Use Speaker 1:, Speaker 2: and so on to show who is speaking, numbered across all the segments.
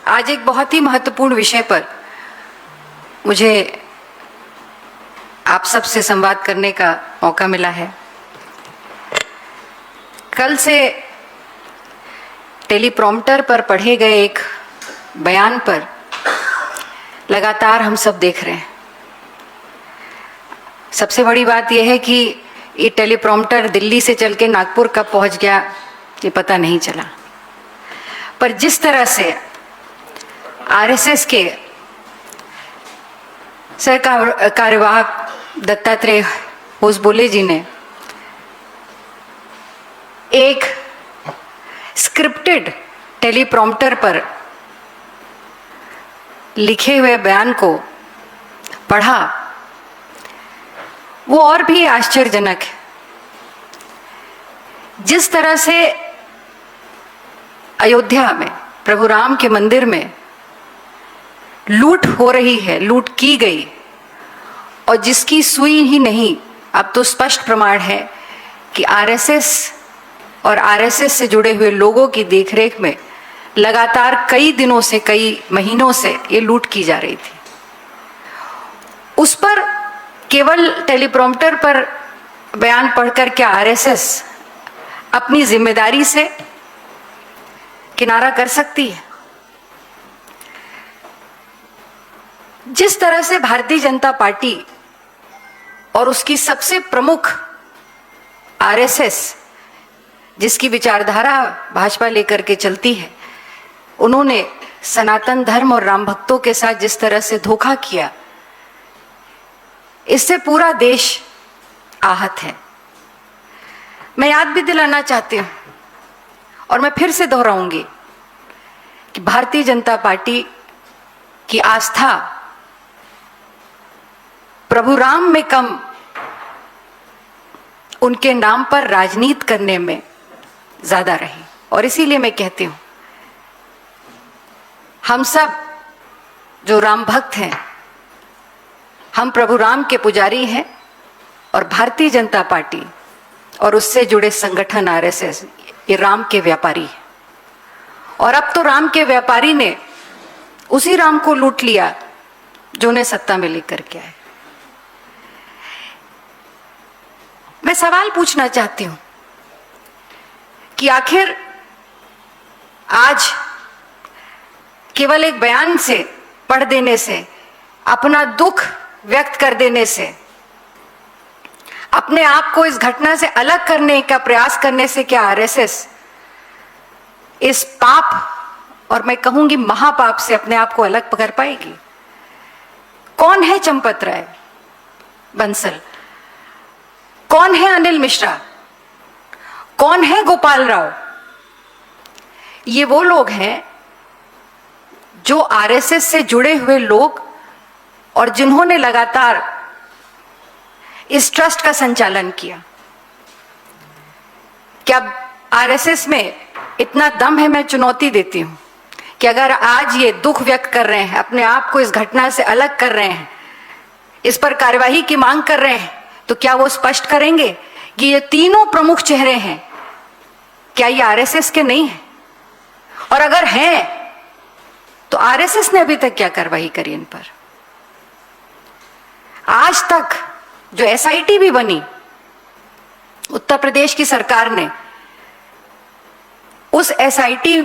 Speaker 1: आज एक बहुत ही महत्वपूर्ण विषय पर मुझे आप सबसे संवाद करने का मौका मिला है। कल से टेलीप्रॉम्प्टर पर पढ़े गए एक बयान पर लगातार हम सब देख रहे हैं। सबसे बड़ी बात यह है कि ये टेलीप्रॉम्प्टर दिल्ली से चल के नागपुर कब पहुंच गया ये पता नहीं चला। पर जिस तरह से आरएसएस के सह कार्यवाहक दत्तात्रेय होसबोले जी ने एक स्क्रिप्टेड टेलीप्रॉम्प्टर पर लिखे हुए बयान को पढ़ा, वो और भी आश्चर्यजनक है। जिस तरह से अयोध्या में प्रभु राम के मंदिर में लूट हो रही है, लूट की गई, और जिसकी सुई ही नहीं अब तो स्पष्ट प्रमाण है कि आरएसएस और आरएसएस से जुड़े हुए लोगों की देखरेख में लगातार कई दिनों से, कई महीनों से ये लूट की जा रही थी। उस पर केवल टेलीप्रॉम्प्टर पर बयान पढ़कर क्या आरएसएस अपनी जिम्मेदारी से किनारा कर सकती है? जिस तरह से भारतीय जनता पार्टी और उसकी सबसे प्रमुख आरएसएस, जिसकी विचारधारा भाजपा लेकर के चलती है, उन्होंने सनातन धर्म और राम भक्तों के साथ जिस तरह से धोखा किया, इससे पूरा देश आहत है। मैं याद भी दिलाना चाहती हूं और मैं फिर से दोहराऊंगी कि भारतीय जनता पार्टी की आस्था प्रभु राम में कम, उनके नाम पर राजनीति करने में ज्यादा रही। और इसीलिए मैं कहती हूं, हम सब जो राम भक्त हैं, हम प्रभु राम के पुजारी हैं, और भारतीय जनता पार्टी और उससे जुड़े संगठन आरएसएस ये राम के व्यापारी हैं। और अब तो राम के व्यापारी ने उसी राम को लूट लिया जो उन्हें सत्ता में लेकर के आए। मैं सवाल पूछना चाहती हूं कि आखिर आज केवल एक बयान से, पढ़ देने से, अपना दुख व्यक्त कर देने से, अपने आप को इस घटना से अलग करने का प्रयास करने से क्या आरएसएस इस पाप, और मैं कहूंगी महापाप, से अपने आप को अलग कर पाएगी? कौन है चंपत राय बंसल? कौन है अनिल मिश्रा? कौन है गोपाल राव? ये वो लोग हैं जो आरएसएस से जुड़े हुए लोग और जिन्होंने लगातार इस ट्रस्ट का संचालन किया। क्या आरएसएस में इतना दम है? मैं चुनौती देती हूं कि अगर आज ये दुख व्यक्त कर रहे हैं, अपने आप को इस घटना से अलग कर रहे हैं, इस पर कार्यवाही की मांग कर रहे हैं, तो क्या वो स्पष्ट करेंगे कि ये तीनों प्रमुख चेहरे हैं, क्या ये आरएसएस के नहीं हैं? और अगर हैं तो आरएसएस ने अभी तक क्या कार्रवाई करी इन पर? आज तक जो एसआईटी भी बनी उत्तर प्रदेश की सरकार ने, उस एसआईटी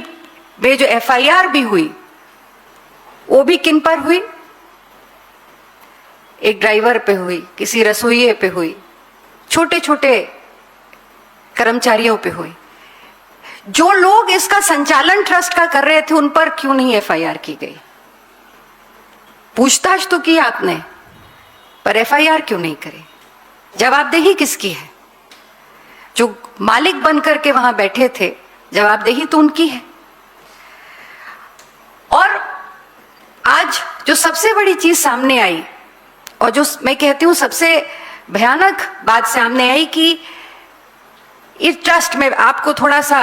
Speaker 1: में जो एफआईआर भी हुई, वो भी किन पर हुई? एक ड्राइवर पे हुई, किसी रसोइये पे हुई, छोटे छोटे कर्मचारियों पे हुई। जो लोग इसका संचालन ट्रस्ट का कर रहे थे, उन पर क्यों नहीं एफआईआर की गई? पूछताछ तो की आपने, पर एफआईआर क्यों नहीं करी? जवाबदेही किसकी है? जो मालिक बनकर के वहां बैठे थे, जवाबदेही तो उनकी है। और आज जो सबसे बड़ी चीज सामने आई, और जो मैं कहती हूं सबसे भयानक बात सामने आई, कि इस ट्रस्ट में आपको थोड़ा सा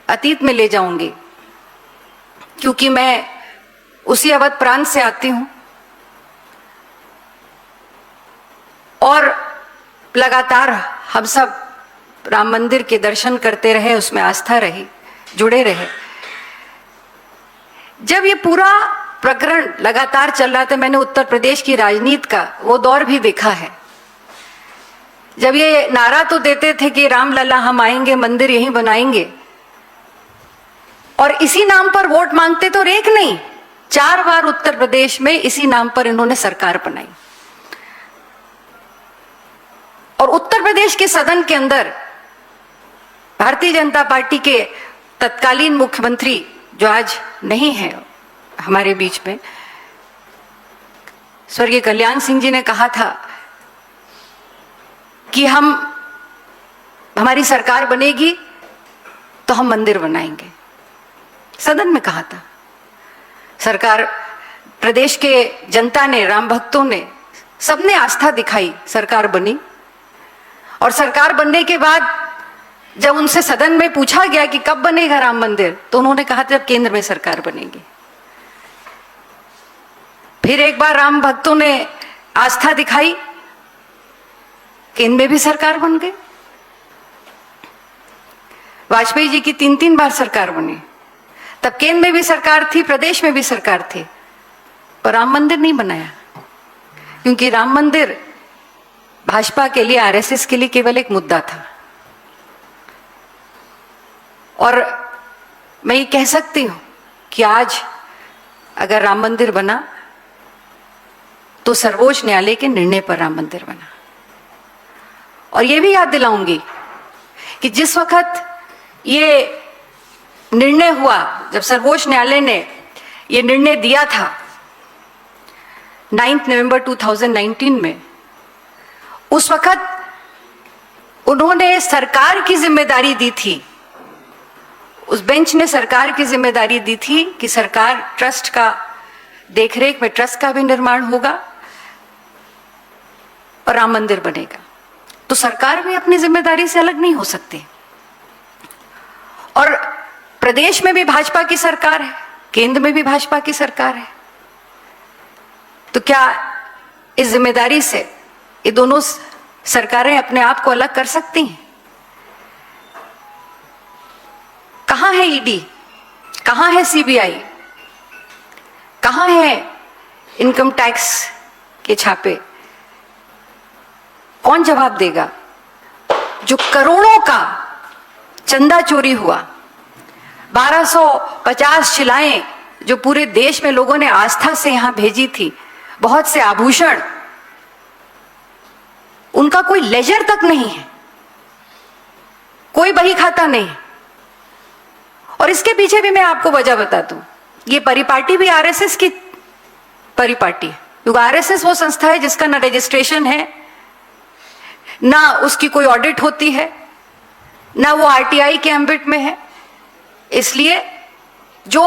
Speaker 1: अतीत में ले जाऊंगी, क्योंकि मैं उसी अवध प्रांत से आती हूं और लगातार हम सब राम मंदिर के दर्शन करते रहे, उसमें आस्था रही, जुड़े रहे। जब ये पूरा प्रकरण लगातार चल रहा था, मैंने उत्तर प्रदेश की राजनीति का वो दौर भी देखा है, जब ये नारा तो देते थे कि रामलला हम आएंगे, मंदिर यहीं बनाएंगे, और इसी नाम पर वोट मांगते तो एक नहीं 4 बार उत्तर प्रदेश में इसी नाम पर इन्होंने सरकार बनाई। और उत्तर प्रदेश के सदन के अंदर भारतीय जनता पार्टी के तत्कालीन मुख्यमंत्री, जो आज नहीं है हमारे बीच में, स्वर्गीय कल्याण सिंह जी ने कहा था कि हमारी सरकार बनेगी तो हम मंदिर बनाएंगे। सदन में कहा था। सरकार, प्रदेश के जनता ने, राम भक्तों ने, सबने आस्था दिखाई, सरकार बनी। और सरकार बनने के बाद जब उनसे सदन में पूछा गया कि कब बनेगा राम मंदिर, तो उन्होंने कहा था जब केंद्र में सरकार बनेगी। फिर एक बार राम भक्तों ने आस्था दिखाई, केंद्र में भी सरकार बन गई। वाजपेयी जी की 3-3 बार सरकार बनी, तब केंद्र में भी सरकार थी, प्रदेश में भी सरकार थी, पर राम मंदिर नहीं बनाया, क्योंकि राम मंदिर भाजपा के लिए, आरएसएस के लिए केवल एक मुद्दा था। और मैं ये कह सकती हूं कि आज अगर राम मंदिर बना तो सर्वोच्च न्यायालय के निर्णय पर राम मंदिर बना। और ये भी याद दिलाऊंगी कि जिस वक्त ये निर्णय हुआ, जब सर्वोच्च न्यायालय ने ये निर्णय दिया था 9 नवंबर 2019 में, उस वक्त उन्होंने सरकार की जिम्मेदारी दी थी, उस बेंच ने सरकार की जिम्मेदारी दी थी कि सरकार ट्रस्ट का देखरेख में, ट्रस्ट का भी निर्माण होगा और राम मंदिर बनेगा। तो सरकार भी अपनी जिम्मेदारी से अलग नहीं हो सकती। और प्रदेश में भी भाजपा की सरकार है, केंद्र में भी भाजपा की सरकार है, तो क्या इस जिम्मेदारी से ये दोनों सरकारें अपने आप को अलग कर सकती हैं? कहां है ईडी, कहां है सीबीआई, कहां है इनकम टैक्स के छापे? कौन जवाब देगा? जो करोड़ों का चंदा चोरी हुआ, 1250 शिलाएं जो पूरे देश में लोगों ने आस्था से यहां भेजी थी, बहुत से आभूषण, उनका कोई लेजर तक नहीं है, कोई बही खाता नहीं। और इसके पीछे भी मैं आपको वजह बता दूं, ये परिपाटी भी आरएसएस की परिपाटी है, क्योंकि आरएसएस वो संस्था है जिसका ना रजिस्ट्रेशन है, ना उसकी कोई ऑडिट होती है, ना वो आरटीआई के एम्बिट में है। इसलिए जो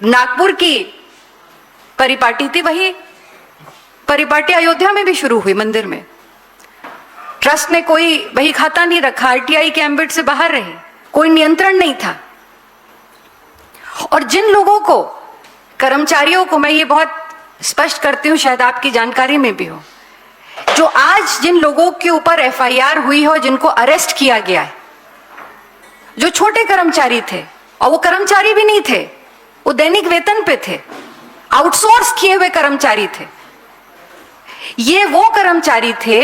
Speaker 1: नागपुर की परिपाटी थी, वही परिपाटी अयोध्या में भी शुरू हुई, मंदिर में। ट्रस्ट ने कोई बही खाता नहीं रखा, आरटीआई के एम्बिट से बाहर रही, कोई नियंत्रण नहीं था। और जिन लोगों को, कर्मचारियों को, मैं ये बहुत स्पष्ट करती हूं, शायद आपकी जानकारी में भी हो, जो आज जिन लोगों के ऊपर एफआईआर हुई है, जिनको अरेस्ट किया गया है, जो छोटे कर्मचारी थे, और वो कर्मचारी भी नहीं थे, वो दैनिक वेतन पे थे, आउटसोर्स किए हुए कर्मचारी थे। ये वो कर्मचारी थे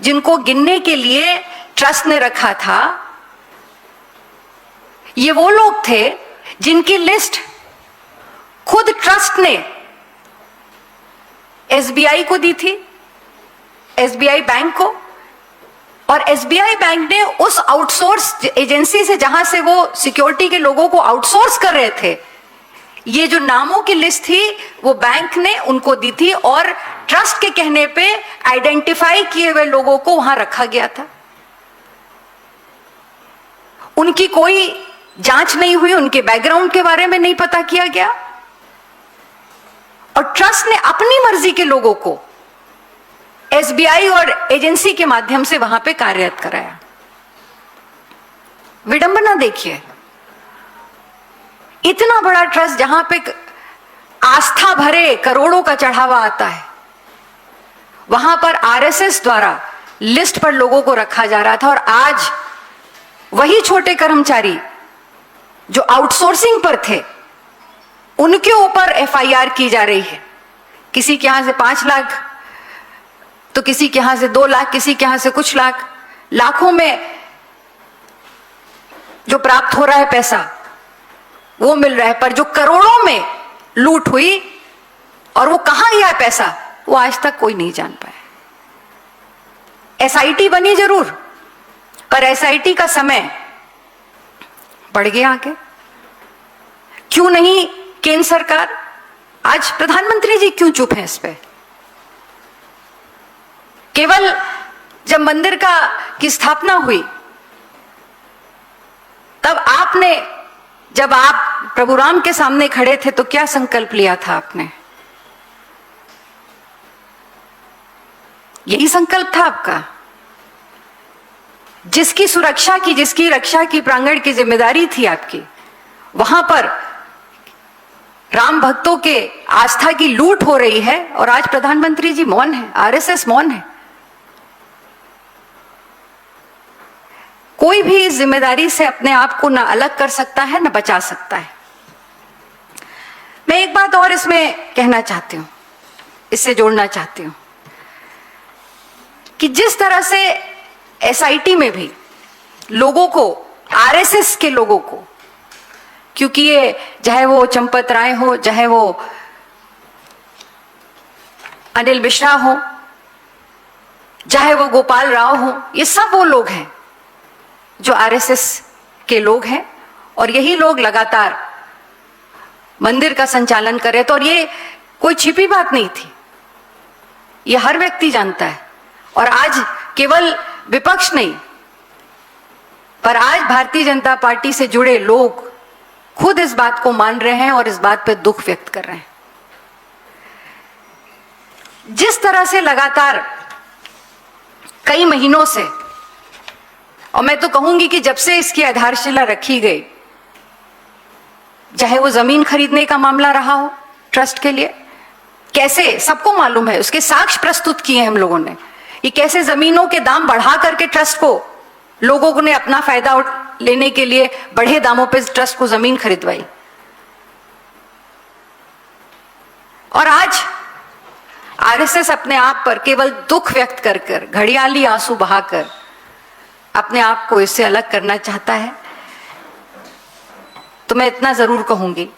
Speaker 1: जिनको गिनने के लिए ट्रस्ट ने रखा था। ये वो लोग थे जिनकी लिस्ट खुद ट्रस्ट ने एसबीआई को दी थी, एसबीआई बैंक को। और एसबीआई बैंक ने उस आउटसोर्स एजेंसी से, जहां से वो सिक्योरिटी के लोगों को आउटसोर्स कर रहे थे, ये जो नामों की लिस्ट थी वो बैंक ने उनको दी थी, और ट्रस्ट के कहने पे आइडेंटिफाई किए हुए लोगों को वहां रखा गया था। उनकी कोई जांच नहीं हुई, उनके बैकग्राउंड के बारे में नहीं पता किया गया, और ट्रस्ट ने अपनी मर्जी के लोगों को एसबीआई और एजेंसी के माध्यम से वहां पे कार्यरत कराया। विडंबना देखिए, इतना बड़ा ट्रस्ट जहां पे आस्था भरे करोड़ों का चढ़ावा आता है, वहां पर आरएसएस द्वारा लिस्ट पर लोगों को रखा जा रहा था। और आज वही छोटे कर्मचारी जो आउटसोर्सिंग पर थे, उनके ऊपर एफआईआर की जा रही है। किसी के यहां से 5 लाख, तो किसी के यहां से 2 लाख, किसी के यहां से कुछ लाख, लाखों में जो प्राप्त हो रहा है पैसा वो मिल रहा है, पर जो करोड़ों में लूट हुई और वो कहां गया पैसा, वो आज तक कोई नहीं जान पाया। एसआईटी बनी जरूर, पर एसआईटी का समय बढ़ गया आगे। क्यों नहीं केंद्र सरकार, आज प्रधानमंत्री जी क्यों चुप हैं इस पे? केवल जब मंदिर की स्थापना हुई तब आपने, जब आप प्रभु राम के सामने खड़े थे तो क्या संकल्प लिया था आपने? यही संकल्प था आपका। जिसकी सुरक्षा की, जिसकी रक्षा की प्रांगण की जिम्मेदारी थी आपकी, वहां पर राम भक्तों के आस्था की लूट हो रही है और आज प्रधानमंत्री जी मौन है, आरएसएस मौन है। कोई भी इस जिम्मेदारी से अपने आप को ना अलग कर सकता है ना बचा सकता है। मैं एक बात और इसमें कहना चाहती हूं, इससे जोड़ना चाहती हूं कि जिस तरह से एसआईटी में भी लोगों को, आरएसएस के लोगों को, क्योंकि ये चाहे वो चंपत राय हो, चाहे वो अनिल मिश्रा हो, चाहे वो गोपाल राव हो, ये सब वो लोग हैं जो आरएसएस के लोग हैं और यही लोग लगातार मंदिर का संचालन कर रहे थे। और ये कोई छिपी बात नहीं थी, ये हर व्यक्ति जानता है। और आज केवल विपक्ष नहीं, पर आज भारतीय जनता पार्टी से जुड़े लोग खुद इस बात को मान रहे हैं और इस बात पे दुख व्यक्त कर रहे हैं। जिस तरह से लगातार कई महीनों से, और मैं तो कहूंगी कि जब से इसकी आधारशिला रखी गई, चाहे वो जमीन खरीदने का मामला रहा हो ट्रस्ट के लिए, कैसे सबको मालूम है, उसके साक्ष्य प्रस्तुत किए हैं हम लोगों ने, ये कैसे जमीनों के दाम बढ़ा करके ट्रस्ट को, लोगों ने अपना फायदा लेने के लिए बढ़े दामों पे ट्रस्ट को जमीन खरीदवाई। और आज आरएसएस अपने आप पर केवल दुख व्यक्त कर कर, घड़ियाली आंसू बहाकर अपने आप को इससे अलग करना चाहता है। तो मैं इतना जरूर कहूंगी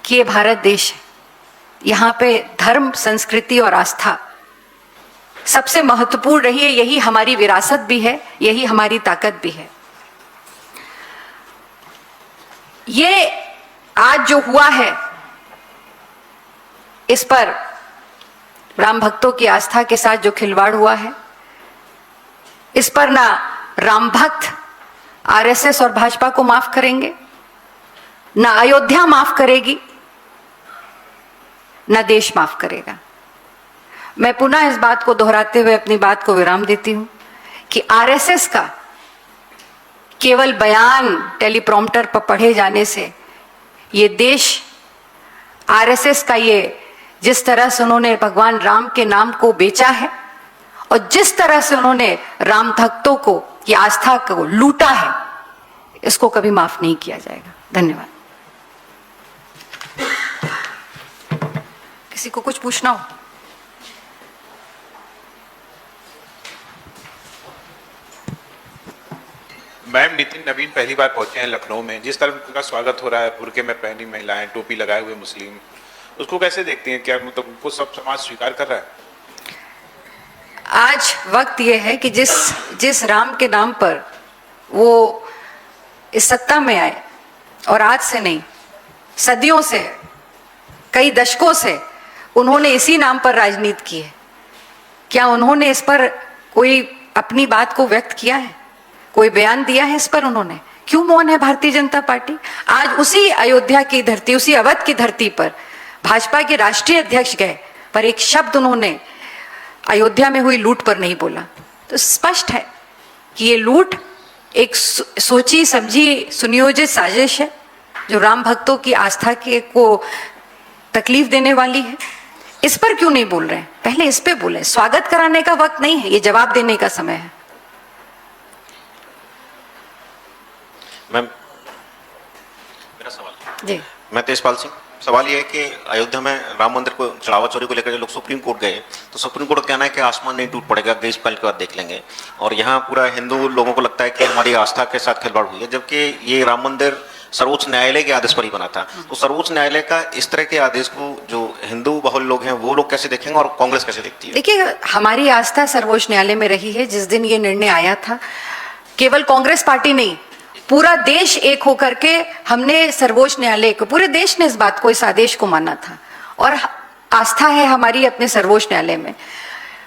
Speaker 1: कि ये भारत देश है, यहां पे धर्म, संस्कृति और आस्था सबसे महत्वपूर्ण रही है। यही हमारी विरासत भी है, यही हमारी ताकत भी है। ये आज जो हुआ है, इस पर राम भक्तों की आस्था के साथ जो खिलवाड़ हुआ है, इस पर ना राम भक्त आरएसएस और भाजपा को माफ करेंगे, ना अयोध्या माफ करेगी, ना देश माफ करेगा। मैं पुनः इस बात को दोहराते हुए अपनी बात को विराम देती हूं कि आरएसएस का केवल बयान टेलीप्रॉम्प्टर पर पढ़े जाने से ये देश, आरएसएस का ये जिस तरह से उन्होंने भगवान राम के नाम को बेचा है और जिस तरह से उन्होंने राम भक्तों को की आस्था को लूटा है, इसको कभी माफ नहीं किया जाएगा। धन्यवाद। किसी को कुछ पूछना हो?
Speaker 2: मैम, नितिन नवीन पहली बार पहुंचे हैं लखनऊ में। जिस तरह उनका स्वागत हो रहा है, बुर्के में पहनी महिलाएं, टोपी लगाए हुए मुस्लिम, उसको कैसे देखती हैं? क्या मतलब उनको सब समाज स्वीकार कर रहा है?
Speaker 1: आज वक्त यह है कि जिस राम के नाम पर वो इस सत्ता में आए, और आज से नहीं, सदियों से, कई दशकों से उन्होंने इसी नाम पर राजनीति की है। क्या उन्होंने इस पर कोई अपनी बात को व्यक्त किया है, कोई बयान दिया है इस पर? उन्होंने क्यों मौन है भारतीय जनता पार्टी? आज उसी अयोध्या की धरती, उसी अवध की धरती पर भाजपा के राष्ट्रीय अध्यक्ष गए, पर एक शब्द उन्होंने अयोध्या में हुई लूट पर नहीं बोला। तो स्पष्ट है कि ये लूट एक सोची समझी सुनियोजित साजिश है जो राम भक्तों की आस्था के को तकलीफ देने वाली है। इस पर क्यों नहीं बोल रहे हैं? पहले इस पे बोले। स्वागत कराने का वक्त नहीं है, ये जवाब देने का समय है।
Speaker 2: मैम, मेरा सवाल
Speaker 1: जी,
Speaker 3: मैं तेजपाल सिंह। सवाल ये है कि अयोध्या में राम मंदिर को चढ़ावा चोरी को लेकर जो लोग सुप्रीम कोर्ट गए, तो सुप्रीम कोर्ट का कहना है कि आसमान नहीं टूट पड़ेगा, 20 साल के बाद देख लेंगे। और यहाँ पूरा हिंदू लोगों को लगता है कि हमारी आस्था के साथ खिलवाड़ हुई है, जबकि ये राम मंदिर सर्वोच्च न्यायालय के आदेश पर ही बना था। तो सर्वोच्च न्यायालय का इस तरह के आदेश को जो हिंदू बहुल लोग हैं वो लोग कैसे देखेंगे और कांग्रेस कैसे देखती है?
Speaker 1: देखिए, हमारी आस्था सर्वोच्च न्यायालय में रही है। जिस दिन ये निर्णय आया था, केवल कांग्रेस पार्टी नहीं, पूरा देश एक होकर के हमने सर्वोच्च न्यायालय को, पूरे देश ने इस बात को, इस आदेश को माना था और आस्था है हमारी अपने सर्वोच्च न्यायालय में।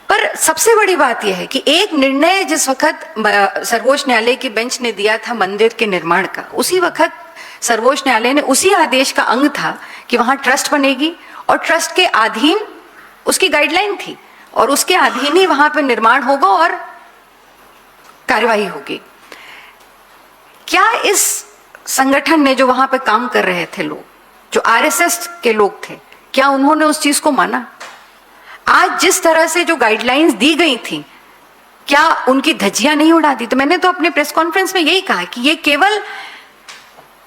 Speaker 1: पर सबसे बड़ी बात यह है कि एक निर्णय जिस वक्त सर्वोच्च न्यायालय की बेंच ने दिया था मंदिर के निर्माण का, उसी वक्त सर्वोच्च न्यायालय ने, उसी आदेश का अंग था कि वहां ट्रस्ट बनेगी और ट्रस्ट के अधीन उसकी गाइडलाइन थी और उसके अधीन ही वहां पर निर्माण होगा और कार्यवाही होगी। क्या इस संगठन ने, जो वहां पे काम कर रहे थे लोग, जो आरएसएस के लोग थे, क्या उन्होंने उस चीज को माना? आज जिस तरह से जो गाइडलाइंस दी गई थी, क्या उनकी धज्जियां नहीं उड़ा दी? तो मैंने तो अपने प्रेस कॉन्फ्रेंस में यही कहा कि ये केवल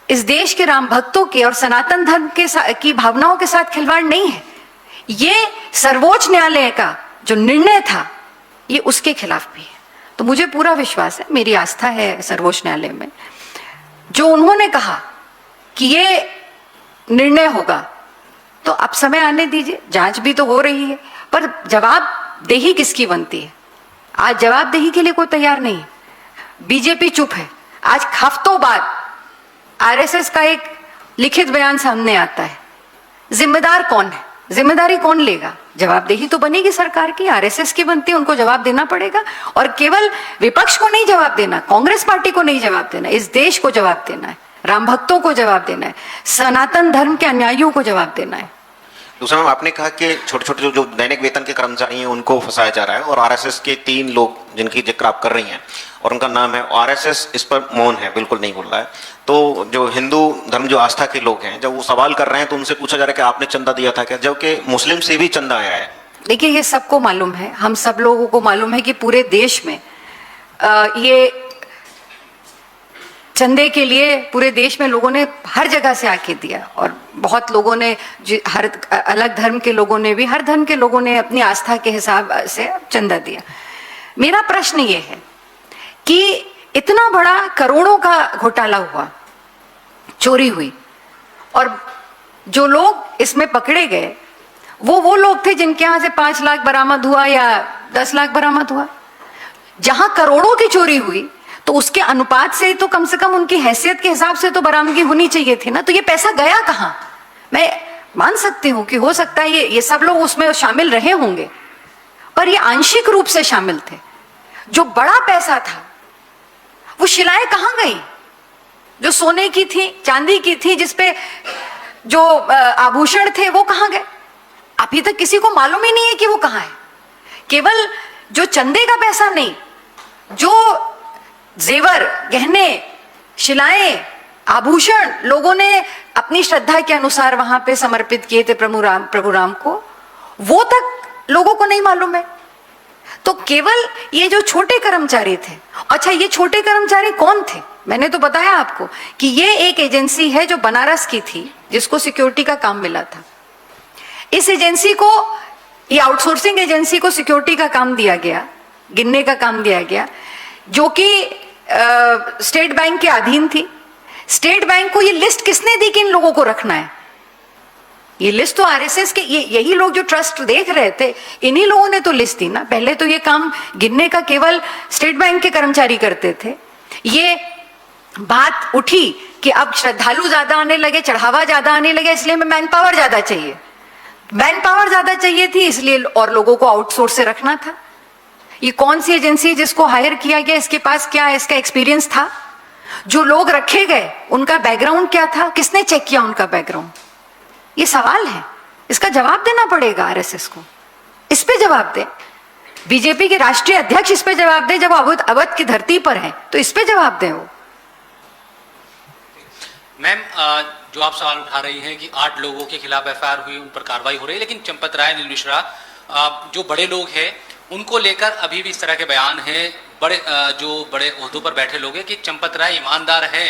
Speaker 1: इस देश के राम भक्तों के और सनातन धर्म के की भावनाओं के साथ खिलवाड़ नहीं है, ये सर्वोच्च न्यायालय का जो निर्णय था ये उसके खिलाफ भी है। तो मुझे पूरा विश्वास है, मेरी आस्था है सर्वोच्च न्यायालय में। जो उन्होंने कहा कि ये निर्णय होगा, तो अब समय आने दीजिए, जांच भी तो हो रही है, पर जवाबदेही किसकी बनती है? आज जवाबदेही के लिए कोई तैयार नहीं है। बीजेपी चुप है। आज हफ्तों बाद आरएसएस का एक लिखित बयान सामने आता है। जिम्मेदार कौन है? जिम्मेदारी कौन लेगा? जवाबदेही तो बनेगी सरकार की, आरएसएस की बनती है, उनको जवाब देना पड़ेगा। और केवल विपक्ष को नहीं जवाब देना, कांग्रेस पार्टी को नहीं जवाब देना, इस देश को जवाब देना है, राम भक्तों को जवाब देना है, सनातन धर्म के अन्यायियों को जवाब देना है।
Speaker 3: दूसरा, मैम, आपने कहा कि छोटे छोटे जो दैनिक वेतन के कर्मचारी हैं उनको फंसाया जा रहा है, और आरएसएस के 3 लोग जिनकी जिक्र आप कर रही हैं और उनका नाम है, आरएसएस इस पर मौन है, बिल्कुल नहीं बोल रहा है। तो जो हिंदू धर्म, जो आस्था के लोग हैं, जब वो सवाल कर रहे हैं तो उनसे पूछा जा रहा है कि आपने चंदा दिया था क्या, जबकि मुस्लिम से भी चंदा आया है।
Speaker 1: देखिए, ये सबको मालूम है, हम सब लोगों को मालूम है कि पूरे देश में ये चंदे के लिए पूरे देश में लोगों ने हर जगह से आके दिया, और बहुत लोगों ने, हर अलग धर्म के लोगों ने भी, हर धर्म के लोगों ने अपनी आस्था के हिसाब से चंदा दिया। मेरा प्रश्न ये है कि इतना बड़ा करोड़ों का घोटाला हुआ, चोरी हुई, और जो लोग इसमें पकड़े गए वो लोग थे जिनके यहां से 5 लाख बरामद हुआ या 10 लाख बरामद हुआ। जहां करोड़ों की चोरी हुई तो उसके अनुपात से तो कम से कम उनकी हैसियत के हिसाब से तो बरामदगी होनी चाहिए थी ना। तो ये पैसा गया कहां? मैं मान सकती हूं कि हो सकता है ये सब लोग उसमें शामिल रहे होंगे, पर ये आंशिक रूप से शामिल थे। जो बड़ा पैसा था वो शिलाएं कहां गई? जो सोने की थी, चांदी की थी, जिसपे जो आभूषण थे वो कहां गए? अभी तक किसी को मालूम ही नहीं है कि वो कहां है। केवल जो चंदे का पैसा नहीं, जो जेवर, गहने, शिलाएं, आभूषण लोगों ने अपनी श्रद्धा के अनुसार वहां पे समर्पित किए थे प्रभु राम को, वो तक लोगों को नहीं मालूम है। तो केवल ये जो छोटे कर्मचारी थे, अच्छा, ये छोटे कर्मचारी कौन थे? मैंने तो बताया आपको कि ये एक एजेंसी है जो बनारस की थी, जिसको सिक्योरिटी का काम मिला था। इस एजेंसी को, ये आउटसोर्सिंग एजेंसी को सिक्योरिटी का काम दिया गया, गिनने का काम दिया गया, जो कि स्टेट बैंक के अधीन थी। स्टेट बैंक को ये लिस्ट किसने दी कि इन लोगों को रखना है? ये लिस्ट तो आरएसएस के, यही लोग जो ट्रस्ट देख रहे थे, इन्हीं लोगों ने तो लिस्ट दी ना। पहले तो ये काम गिनने का केवल स्टेट बैंक के कर्मचारी करते थे। ये बात उठी कि अब श्रद्धालु ज्यादा आने लगे, चढ़ावा ज्यादा आने लगे, इसलिए हमें मैन पावर ज्यादा चाहिए। मैन पावर ज्यादा चाहिए थी, इसलिए और लोगों को आउटसोर्स से रखना था। ये कौन सी एजेंसी जिसको हायर किया गया, इसके पास क्या है, इसका एक्सपीरियंस था? जो लोग रखे गए उनका बैकग्राउंड क्या था? किसने चेक किया उनका बैकग्राउंड? ये सवाल है, इसका जवाब देना पड़ेगा आरएसएस को। इस पे जवाब दे, बीजेपी के राष्ट्रीय अध्यक्ष इस पे जवाब दे। जब अवध की धरती पर है तो इस पे जवाब दे वो।
Speaker 4: मैम, जो आप सवाल उठा रही हैं कि 8 लोगों के खिलाफ एफआईआर हुई, उन पर कार्रवाई हो रही है, लेकिन चंपत राय, अनिल मिश्रा, जो बड़े लोग हैं, उनको लेकर अभी भी इस तरह के बयान हैं, जो बड़े ओहदों पर बैठे लोग हैं, कि चंपत राय ईमानदार है,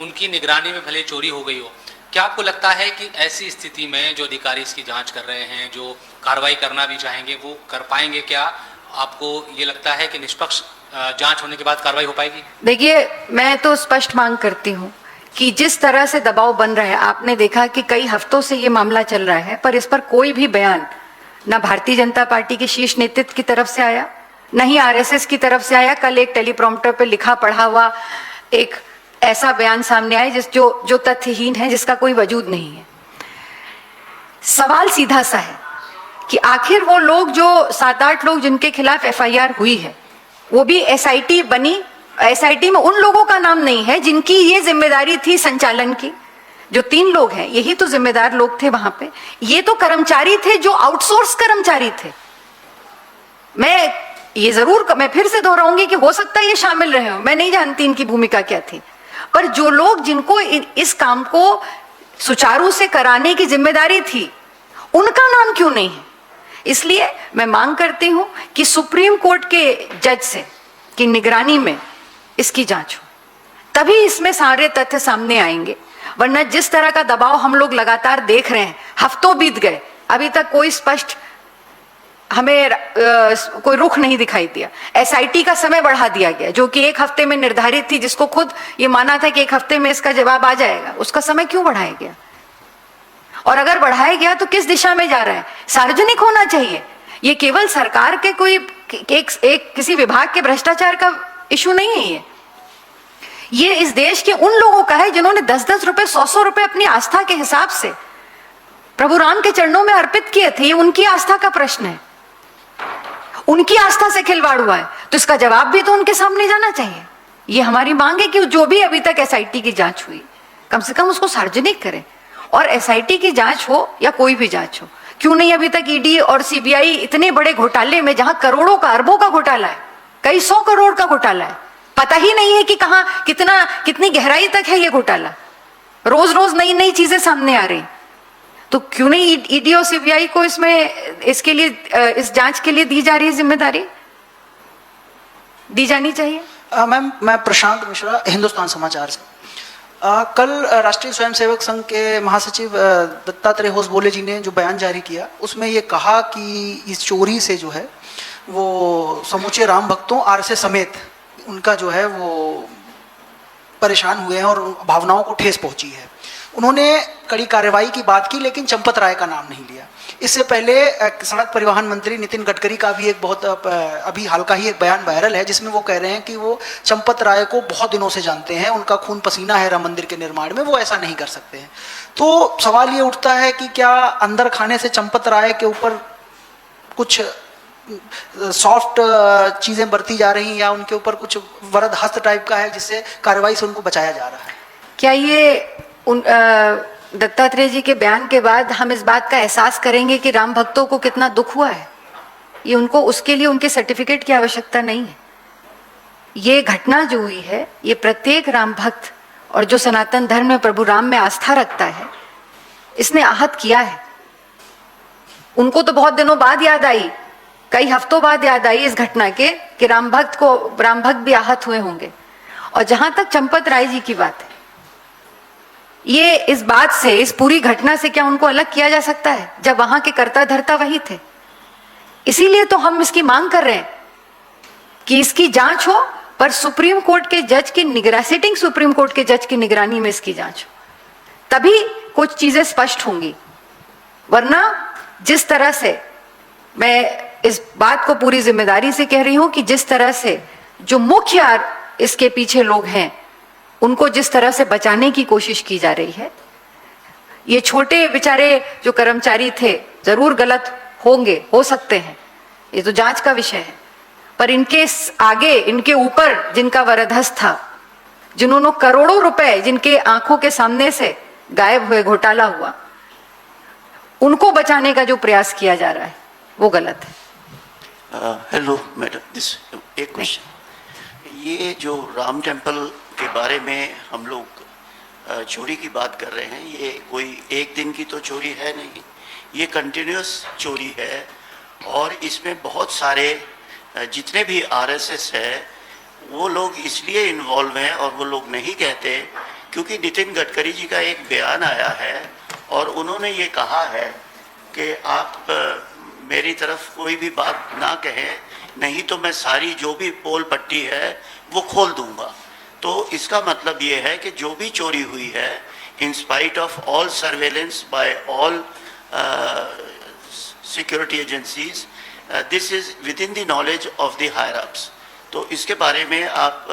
Speaker 4: उनकी निगरानी में भले चोरी हो गई हो। क्या आपको लगता है कि ऐसी स्थिति में जो अधिकारी इसकी जांच कर रहे हैं, जो कार्रवाई करना भी चाहेंगे, वो कर पाएंगे? क्या आपको ये लगता है कि निष्पक्ष जांच होने के बाद कार्रवाई हो पाएगी?
Speaker 1: देखिए, मैं तो स्पष्ट मांग करती हूँ कि जिस तरह से दबाव बन रहा है, आपने देखा कि कई हफ्तों से ये मामला चल रहा है, पर इस पर कोई भी बयान ना भारतीय जनता पार्टी के शीर्ष नेतृत्व की तरफ से आया, न ही आरएसएस की तरफ से आया। कल एक टेलीप्रॉम्प्टर पे लिखा पढ़ा हुआ एक ऐसा बयान सामने आया जो तथ्यहीन है, जिसका कोई वजूद नहीं है। सवाल सीधा सा है कि आखिर वो लोग जो 7-8 लोग जिनके खिलाफ एफआईआर हुई है, वो भी एसआईटी बनी, एसआईटी में उन लोगों का नाम नहीं है जिनकी ये जिम्मेदारी थी संचालन की। जो 3 लोग हैं, यही तो जिम्मेदार लोग थे वहां पे। ये तो कर्मचारी थे जो आउटसोर्स कर्मचारी थे। मैं फिर से दोहराऊंगी कि हो सकता है ये शामिल रहे हो, मैं नहीं जानती इनकी भूमिका क्या थी, पर जो लोग जिनको इस काम को सुचारू से कराने की जिम्मेदारी थी, उनका नाम क्यों नहीं है? इसलिए मैं मांग करती हूं कि सुप्रीम कोर्ट के जज से की निगरानी में इसकी जांच हो, तभी इसमें सारे तथ्य सामने आएंगे। वरना जिस तरह का दबाव हम लोग लगातार देख रहे हैं, हफ्तों बीत गए, अभी तक कोई स्पष्ट हमें कोई रुख नहीं दिखाई दिया। एसआईटी का समय बढ़ा दिया गया, जो कि 1 हफ्ते में निर्धारित थी, जिसको खुद ये माना था कि 1 हफ्ते में इसका जवाब आ जाएगा, उसका समय क्यों बढ़ाया गया? और अगर बढ़ाया गया तो किस दिशा में जा रहा है? सार्वजनिक होना चाहिए। ये केवल सरकार के कोई किसी विभाग के भ्रष्टाचार का इशू नहीं है। ये इस देश के उन लोगों का है जिन्होंने 10-10 रुपए, 100-100 रुपए अपनी आस्था के हिसाब से प्रभु राम के चरणों में अर्पित किए थे। ये उनकी आस्था का प्रश्न है, उनकी आस्था से खिलवाड़ हुआ है, तो इसका जवाब भी तो उनके सामने जाना चाहिए। ये हमारी मांग है कि जो भी अभी तक एसआईटी की जांच हुई, कम से कम उसको सार्वजनिक करें। और एसआईटी की जांच हो या कोई भी जांच हो, क्यों नहीं अभी तक ईडी और सीबीआई इतने बड़े घोटाले में, जहां करोड़ों का, अरबों का घोटाला है, कई 100 करोड़ का घोटाला है, पता ही नहीं है कि कहां कितनी गहराई तक है ये घोटाला। रोज रोज नई नई चीजें सामने आ रही, तो क्यों नहीं ईडी और सीबीआई को इसके लिए, इस जांच के लिए दी जा रही जिम्मेदारी दी जानी चाहिए।
Speaker 5: मैम, मैं प्रशांत मिश्रा, हिंदुस्तान समाचार से। कल राष्ट्रीय स्वयंसेवक संघ के महासचिव दत्तात्रेय होसबोले जी ने जो बयान जारी किया, उसमें ये कहा कि इस चोरी से जो है वो समूचे राम भक्तों, आरएसएस समेत उनका जो है वो परेशान हुए हैं और भावनाओं को ठेस पहुंची है। उन्होंने कड़ी कार्रवाई की बात की, लेकिन चंपत राय का नाम नहीं लिया। इससे पहले सड़क परिवहन मंत्री नितिन गडकरी का भी एक बहुत अभी हाल का ही एक बयान वायरल है, जिसमें वो कह रहे हैं कि वो चंपत राय को बहुत दिनों से जानते हैं, उनका खून पसीना है राम मंदिर के निर्माण में, वो ऐसा नहीं कर सकते हैं। तो सवाल ये उठता है कि क्या अंदर खाने से चंपत राय के ऊपर कुछ सॉफ्ट चीजें बरती जा रही हैं, या उनके ऊपर कुछ वरद हस्त टाइप का है जिससे कार्रवाई से उनको बचाया जा रहा है?
Speaker 1: क्या ये दत्तात्रेय जी के बयान के बाद हम इस बात का एहसास करेंगे कि राम भक्तों को कितना दुख हुआ है? ये उनको, उसके लिए उनके सर्टिफिकेट की आवश्यकता नहीं है। ये घटना जो हुई है, ये प्रत्येक राम भक्त और जो सनातन धर्म में प्रभु राम में आस्था रखता है, इसने आहत किया है। उनको तो बहुत दिनों बाद याद आई, कई हफ्तों बाद याद आई इस घटना के कि राम भक्त भी आहत हुए होंगे। और जहां तक चंपत राय जी की बात है, ये इस बात से, इस पूरी घटना से क्या उनको अलग किया जा सकता है, जब वहां के कर्ता धर्ता वही थे? इसीलिए तो हम इसकी मांग कर रहे हैं कि इसकी जांच हो, पर सुप्रीम कोर्ट के जज की निगरानी, सिटिंग सुप्रीम कोर्ट के जज की निगरानी में इसकी जांच हो, तभी कुछ चीजें स्पष्ट होंगी। वरना जिस तरह से, मैं इस बात को पूरी जिम्मेदारी से कह रही हूं कि जिस तरह से जो मुख्य इसके पीछे लोग हैं, उनको जिस तरह से बचाने की कोशिश की जा रही है, ये छोटे बेचारे जो कर्मचारी थे जरूर गलत होंगे, हो सकते हैं, ये तो जांच का विषय है, पर इनके आगे, इनके ऊपर जिनका वरदहस्त था, जिन्होंने करोड़ों रुपए जिनके आंखों के सामने से गायब हुए, घोटाला हुआ, उनको बचाने का जो प्रयास किया जा रहा है वो गलत है।
Speaker 6: हेलो मैडम, एक क्वेश्चन, ये जो राम टेम्पल के बारे में हम लोग चोरी की बात कर रहे हैं, ये कोई एक दिन की तो चोरी है नहीं, ये कंटिन्यूस चोरी है। और इसमें बहुत सारे जितने भी आरएसएस है वो लोग इसलिए इन्वॉल्व हैं, और वो लोग नहीं कहते क्योंकि नितिन गडकरी जी का एक बयान आया है और उन्होंने ये कहा है कि आप मेरी तरफ कोई भी बात ना कहें, नहीं तो मैं सारी जो भी पोल पट्टी है वो खोल दूंगा। तो इसका मतलब ये है कि जो भी चोरी हुई है, in spite of all surveillance by all security agencies, this is with in the knowledge of the higher ups. तो इसके बारे में आप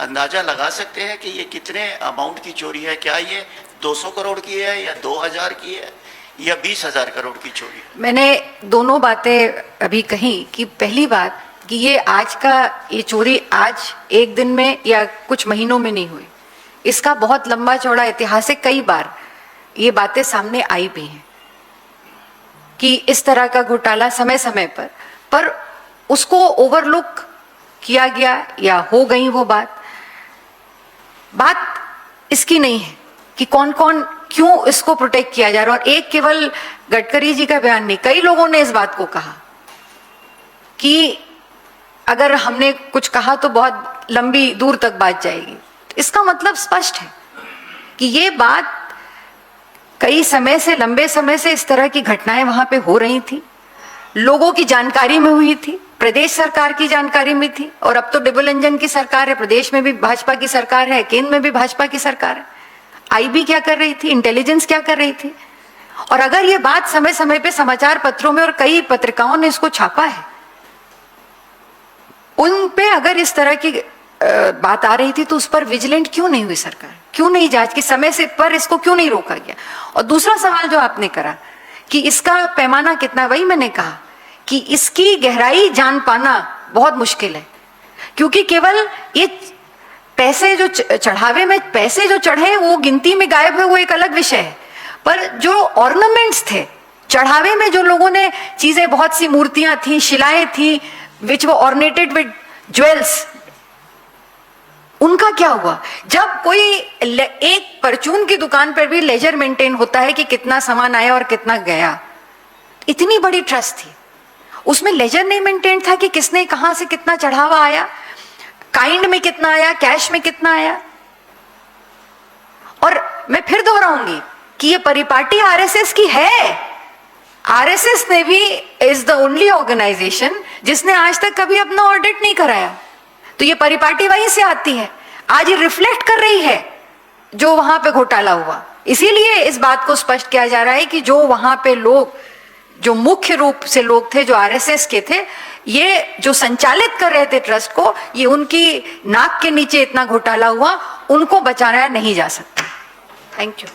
Speaker 6: अंदाजा लगा सकते हैं कि ये कितने अमाउंट की चोरी है? क्या ये 200 करोड़ की है या 2000 की है या 20,000 करोड़ की चोरी है?
Speaker 1: मैंने दोनों बातें अभी कही कि पहली बात कि ये चोरी आज एक दिन में या कुछ महीनों में नहीं हुई। इसका बहुत लंबा चौड़ा इतिहास है, कई बार ये बातें सामने आई भी हैं कि इस तरह का घोटाला समय समय पर उसको ओवरलुक किया गया या हो गई वो बात इसकी नहीं है कि कौन कौन क्यों इसको प्रोटेक्ट किया जा रहा है। और एक केवल गडकरी जी का बयान नहीं, कई लोगों ने इस बात को कहा कि अगर हमने कुछ कहा तो बहुत लंबी दूर तक बात जाएगी। इसका मतलब स्पष्ट है कि ये बात कई समय से, लंबे समय से इस तरह की घटनाएं वहां पे हो रही थी, लोगों की जानकारी में हुई थी, प्रदेश सरकार की जानकारी में थी। और अब तो डबल इंजन की सरकार है, प्रदेश में भी भाजपा की सरकार है, केंद्र में भी भाजपा की सरकार है। आईबी क्या कर रही थी, इंटेलिजेंस क्या कर रही थी? और अगर ये बात समय समय पे समाचार पत्रों में और कई पत्रिकाओं ने इसको छापा है, उन पे अगर इस तरह की बात आ रही थी तो उस पर विजिलेंट क्यों नहीं हुई सरकार? क्यों नहीं जांच की समय से पर इसको क्यों नहीं रोका गया? और दूसरा सवाल जो आपने करा कि इसका पैमाना कितना, वही मैंने कहा कि इसकी गहराई जान पाना बहुत मुश्किल है, क्योंकि केवल ये पैसे जो चढ़ावे में पैसे जो चढ़े वो गिनती में गायब है, वो एक अलग विषय है। पर जो ऑर्नामेंट्स थे चढ़ावे में, जो लोगों ने चीजें, बहुत सी मूर्तियां थी, शिलाएं थी विच वो ऑर्नेटेड विद ज्वेल्स, उनका क्या हुआ? जब कोई एक परचून की दुकान पर भी लेजर मेंटेन होता है कि कितना सामान आया और कितना गया, इतनी बड़ी ट्रस्ट थी, उसमें लेजर नहीं मेंटेन था कि किसने कहां से कितना चढ़ावा आया, काइंड में कितना आया, कैश में कितना आया। और मैं फिर दोहराऊंगी कि ये परिपाटी आरएसएस की है। आरएसएस ने भी इज द ओनली ऑर्गेनाइजेशन जिसने आज तक कभी अपना ऑडिट नहीं कराया, तो ये परिपाटी वहीं से आती है। आज ये रिफ्लेक्ट कर रही है जो वहां पे घोटाला हुआ। इसीलिए इस बात को स्पष्ट किया जा रहा है कि जो वहां पे लोग, जो मुख्य रूप से लोग थे, जो आरएसएस के थे, ये जो संचालित कर रहे थे ट्रस्ट को, ये उनकी नाक के नीचे इतना घोटाला हुआ, उनको बचाना नहीं जा सकता। Thank you.